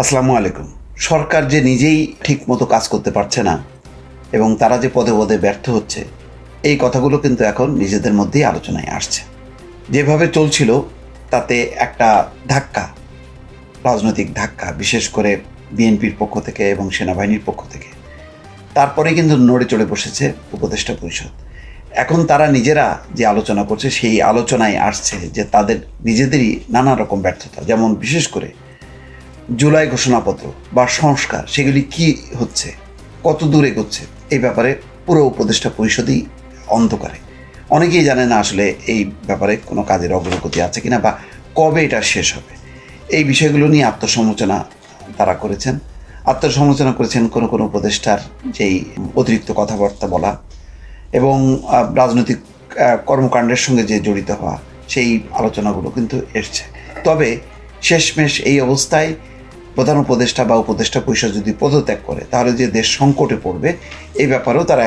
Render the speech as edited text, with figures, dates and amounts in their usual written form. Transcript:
আসসালামু আলাইকুম। সরকার যে নিজেই ঠিকমতো কাজ করতে পারছে না এবং তারা যে পদে পদে ব্যর্থ হচ্ছে, এই কথাগুলো কিন্তু এখন নিজেদের মধ্যেই আলোচনায় আসছে। যেভাবে চলছিল তাতে একটা ধাক্কা, রাজনৈতিক ধাক্কা, বিশেষ করে বিএনপির পক্ষ থেকে এবং সেনাবাহিনীর পক্ষ থেকে। তারপরে কিন্তু নড়ে চড়ে বসেছে উপদেষ্টা পরিষদ। এখন তারা নিজেরা যে আলোচনা করছে, সেই আলোচনায় আসছে যে তাদের নিজেদেরই নানা রকম ব্যর্থতা, যেমন বিশেষ করে জুলাই ঘোষণাপত্র বা সংস্কার, সেগুলি কি হচ্ছে, কত দূর এগোচ্ছে, এই ব্যাপারে পুরো উপদেষ্টা পরিষদই অন্ধকারে। অনেকেই জানে না আসলে এই ব্যাপারে কোনো কাজের অগ্রগতি আছে কিনা বা কবে এটা শেষ হবে। এই বিষয়গুলো নিয়ে আত্মসমালোচনা তারা করেছেন। আত্মসমালোচনা করেছেন কোনো কোনো উপদেষ্টার যেই অতিরিক্ত কথাবার্তা বলা এবং রাজনৈতিক কর্মকাণ্ডের সঙ্গে যে জড়িত হওয়া, সেই আলোচনাগুলো কিন্তু এসছে। তবে শেষমেশ এই অবস্থায় প্রধান উপদেষ্টা বা উপদেষ্টা পরিষদ যদি পদত্যাগ করে, তাহলে যে দেশ সংকটে পড়বে, এই ব্যাপারেও তারা